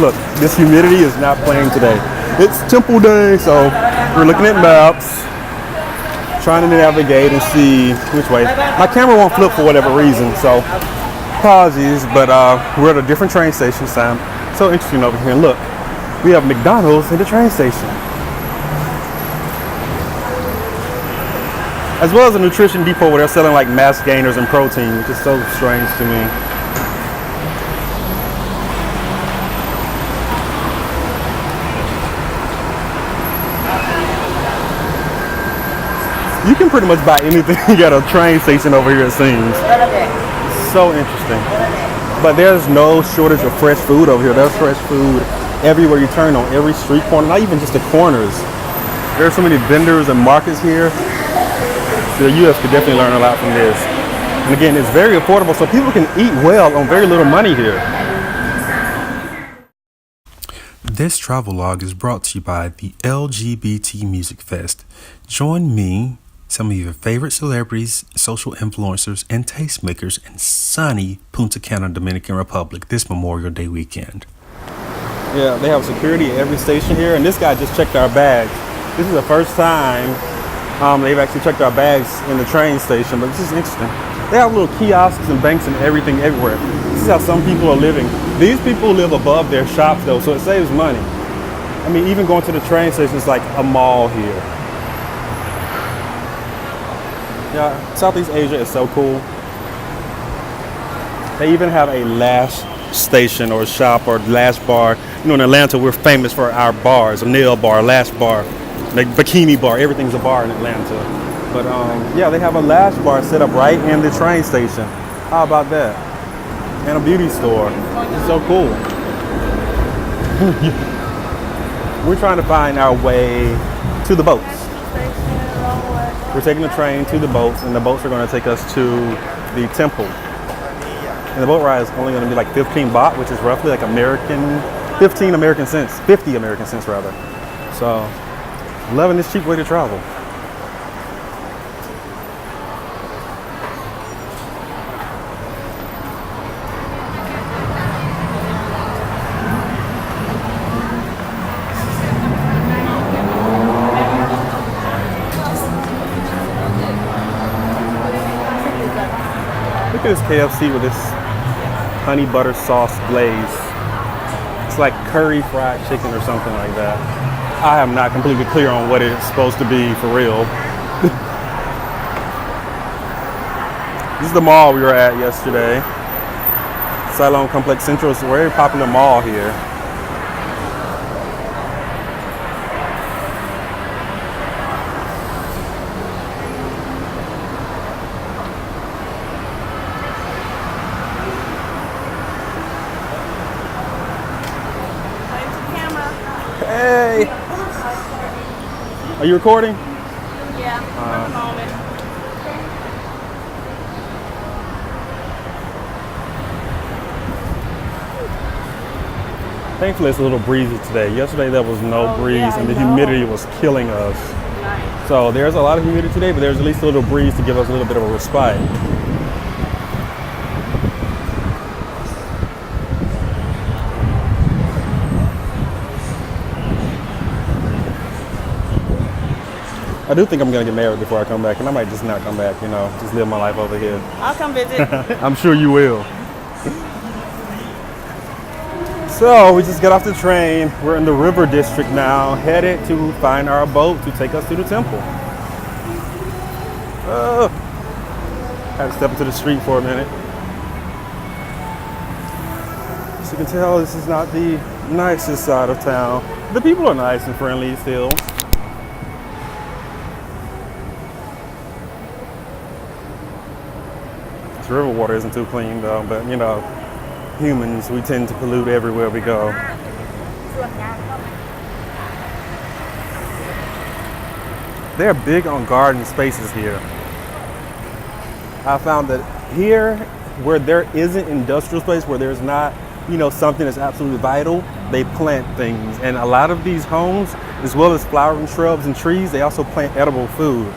Look, this humidity is not playing today. It's temple day, so we're looking at maps, trying to navigate and see which way. My camera won't flip for whatever reason, so apologies, but we're at a different train station this time. So interesting over here. And look, we have McDonald's in the train station, as well as a nutrition depot where they're selling like mass gainers and protein, which is so strange to me. You can pretty much buy anything at a train station over here, it seems. So interesting. But there's no shortage of fresh food over here. There's fresh food everywhere you turn, on every street corner, not even just the corners. There are so many vendors and markets here. So the U.S. could definitely learn a lot from this. And again, it's very affordable, so people can eat well on very little money here. This travelogue is brought to you by the LGBT Music Fest. Join me, some of your favorite celebrities, social influencers, and tastemakers in sunny Punta Cana, Dominican Republic this Memorial Day weekend. Yeah, they have security at every station here, and this guy just checked our bags. This is the first time they've actually checked our bags in the train station, but this is interesting. They have little kiosks and banks and everything everywhere. This is how some people are living. These people live above their shops though, so it saves money. I mean, even going to the train station is like a mall here. Yeah, Southeast Asia is so cool. They even have a lash station or shop or lash bar. You know, in Atlanta, we're famous for our bars, a nail bar, lash bar, like bikini bar. Everything's a bar in Atlanta. But yeah, they have a lash bar set up right in the train station. How about that? And a beauty store. It's so cool. We're trying to find our way to the boats. We're taking the train to the boats, and the boats are going to take us to the temple. And the boat ride is only going to be like 15 baht, which is roughly like 50 American cents rather. So, loving this cheap way to travel. Look at this KFC with this honey butter sauce glaze. It's like curry fried chicken or something like that. I am not completely clear on what it's supposed to be for real. This is the mall we were at yesterday. Siloam Complex Central is a very popular mall here. Hey! Are you recording? Yeah, for the moment. Thankfully, it's a little breezy today. Yesterday, there was no breeze, and the humidity was killing us. Nice. So there's a lot of humidity today, but there's at least a little breeze to give us a little bit of a respite. I do think I'm gonna get married before I come back, and I might just not come back, you know, just live my life over here. I'll come visit. I'm sure you will. So we just got off the train. We're in the river district now, headed to find our boat to take us to the temple. Had to step into the street for a minute. As you can tell, this is not the nicest side of town. The people are nice and friendly still. This river water isn't too clean though, but you know, humans, we tend to pollute everywhere we go. They're big on garden spaces here. I found that here, where there isn't industrial space, where there's not, you know, something that's absolutely vital, they plant things. And a lot of these homes, as well as flowering shrubs and trees, they also plant edible food.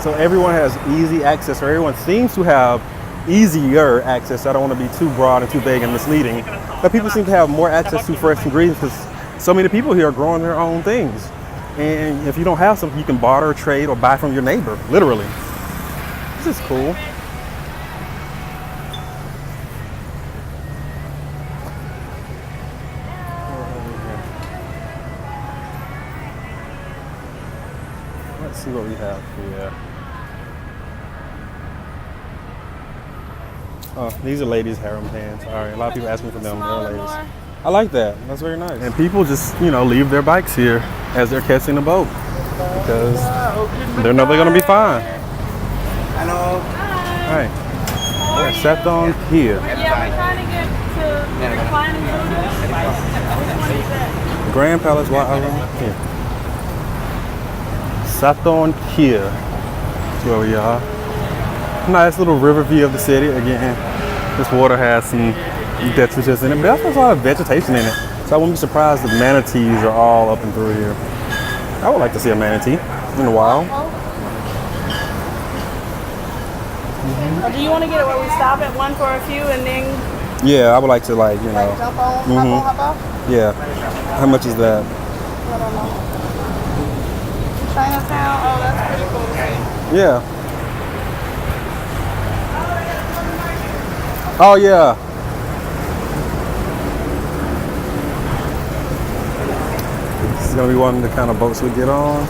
So everyone has easy access, or everyone seems to have easier access. I don't want to be too broad and too vague and misleading. But people seem to have more access to fresh ingredients because so many people here are growing their own things. And if you don't have something, you can barter, trade, or buy from your neighbor, literally. This is cool. Let's see what we have here. Oh, these are ladies' harem pants. All right, a lot of people ask me for them. They're ladies. I like that. That's very nice. And people just, leave their bikes here as they're catching the boat because they're never going to be fine. Hello. All right. We're sat on here. Yeah, we're trying to get to the reclining Buddha. Which one is that? Grand Palace, White Island. Here. Saton Kia. That's where we are. Nice little river view of the city. Again, this water has some detritus in it, but there's a lot of vegetation in it. So I wouldn't be surprised if manatees are all up and through here. I would like to see a manatee in the wild. Or do you want to get it where we stop at one for a few and then Yeah, I would like to jump on, hop off? Yeah. How much is that? I don't know. Chinatown, oh, that's pretty cool to see. Yeah. Oh yeah. This is gonna be one of the kind of boats we get on.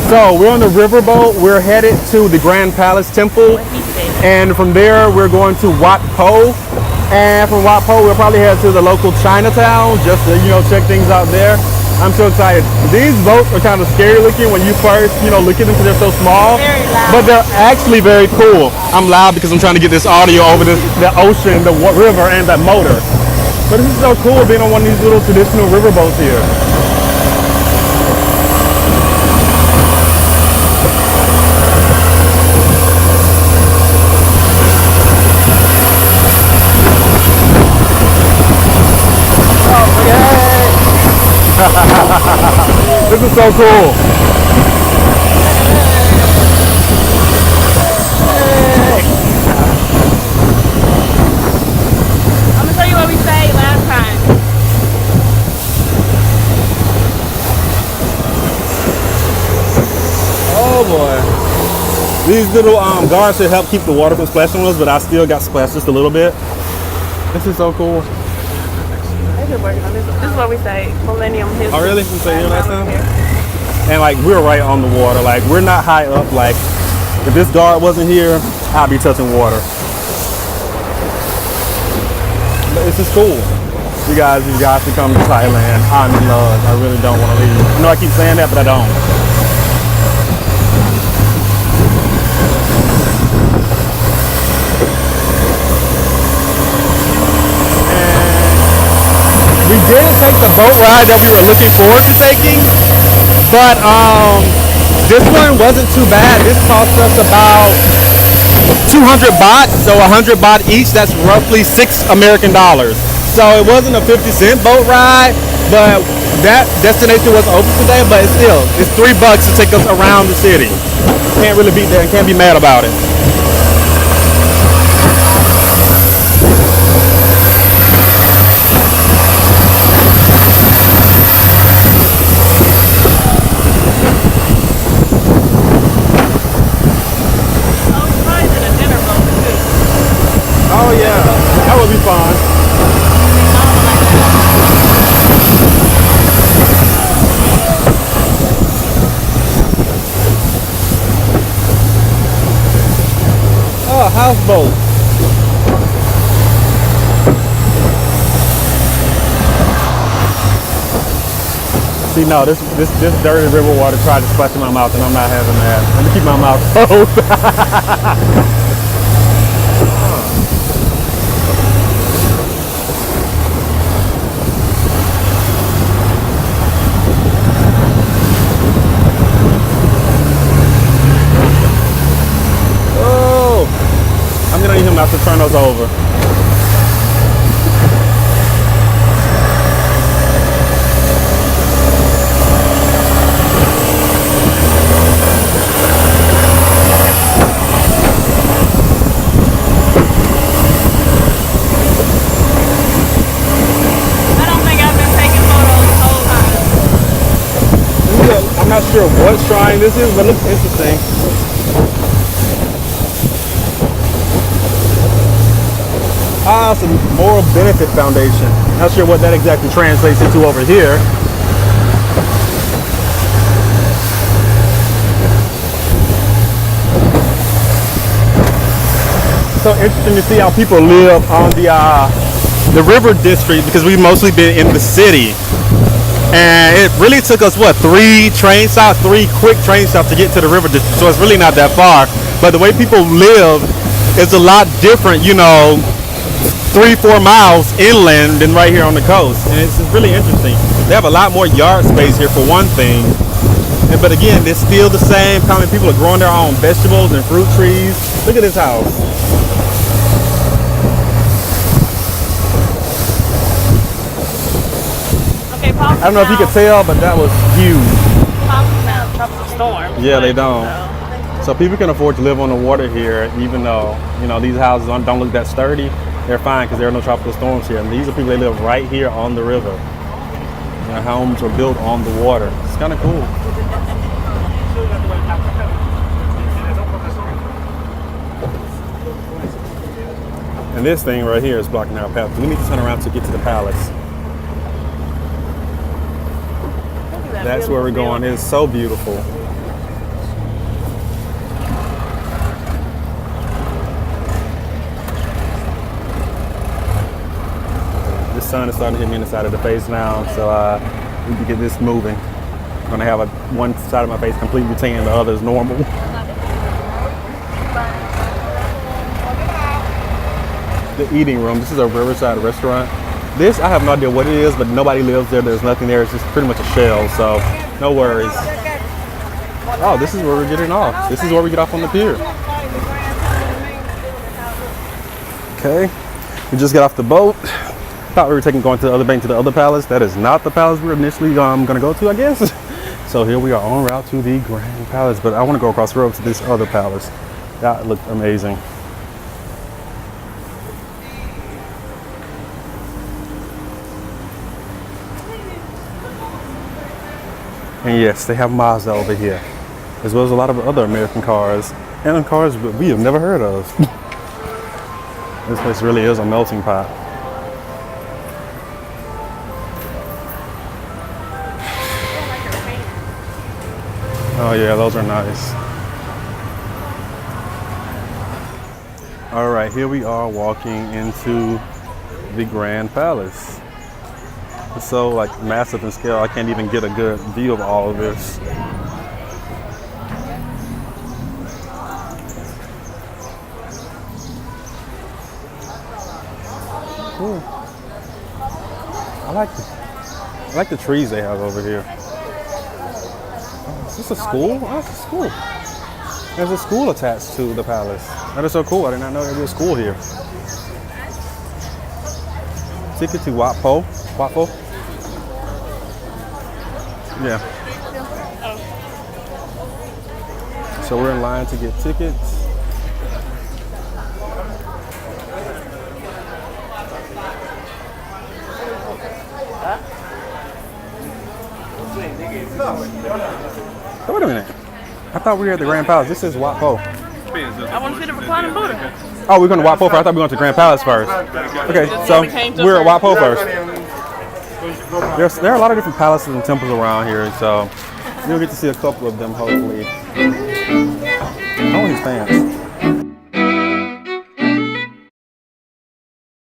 So we're on the riverboat. We're headed to the Grand Palace Temple, and from there we're going to Wat Po. And from Wat Po, we'll probably head to the local Chinatown just to check things out there. I'm so excited. These boats are kind of scary looking when you first look at them because they're so small, but they're actually very cool. I'm loud because I'm trying to get this audio over the ocean, the river, and that motor. But this is so cool being on one of these little traditional riverboats here. This is so cool. I'm gonna tell you what we stayed last time. Oh boy. These little guards should help keep the water from splashing on us, but I still got splashed just a little bit. This is so cool. They've been working on this. This is what we stayed. Millennium History. Oh really? You say last time? And we're right on the water. We're not high up. If this guard wasn't here, I'd be touching water. But this is cool. You guys should come to Thailand. I'm in love. I really don't want to leave. I know I keep saying that, but I don't. We didn't take the boat ride that we were looking forward to taking, but this one wasn't too bad. This cost us about 200 baht, so 100 baht each. That's roughly $6 American. So it wasn't a 50-cent boat ride, but that destination was open today. But it's $3 to take us around the city. Can't really beat that and can't be mad about it. Oh yeah, that would be fun. Oh, houseboat. See, no, this dirty river water tried to splash in my mouth, and I'm not having that. Let me keep my mouth closed. turn those over. I'm not sure what shrine this is, but it looks interesting. It's a Moral Benefit Foundation. Not sure what that exactly translates into over here. So interesting to see how people live on the river district, because we've mostly been in the city. And it really took us, what, 3 quick train stops to get to the river district. So it's really not that far. But the way people live is a lot different, 3-4 miles inland than right here on the coast. And it's really interesting. They have a lot more yard space here for one thing. But again, it's still the same. Common people are growing their own vegetables and fruit trees. Look at this house. I don't know if you could tell, but that was huge. Storm. Yeah, they don't. So people can afford to live on the water here, even though, these houses don't look that sturdy. They're fine because there are no tropical storms here. And these are people that live right here on the river. Their homes are built on the water. It's kind of cool. And this thing right here is blocking our path. We need to turn around to get to the palace. That's where we're going. It's so beautiful. The sun is starting to hit me in the side of the face now, so we need to get this moving. I'm gonna have one side of my face completely tan, the other is normal. The eating room. This is a riverside restaurant. This, I have no idea what it is, but nobody lives there. There's nothing there. It's just pretty much a shell, so no worries. Oh, this is where we're getting off. This is where we get off on the pier. Okay, we just got off the boat. Thought we were going to the other bank, to the other palace. That is not the palace we were initially going to go to, I guess. So here we are en route to the Grand Palace, but I want to go across the road to this other palace. That looked amazing. And yes, they have Mazda over here, as well as a lot of other American cars, and cars that we have never heard of. This place really is a melting pot. Oh yeah, those are nice. All right, here we are walking into the Grand Palace. It's so massive in scale, I can't even get a good view of all of this. Cool. I like the trees they have over here. Oh, is this a school? Oh, it's a school. There's a school attached to the palace. That is so cool. I did not know there was a school here. Ticket to Wat Po. Yeah. So we're in line to get tickets. Oh, wait a minute. I thought we were at the Grand Palace. This is Wat Po. I want to see the reclining Buddha. Oh, we're going to Wat Po first. I thought we were going to the Grand Palace first. Okay, so we're at Wat Po first. There are a lot of different palaces and temples around here, so you'll get to see a couple of them, hopefully. Oh, his fans.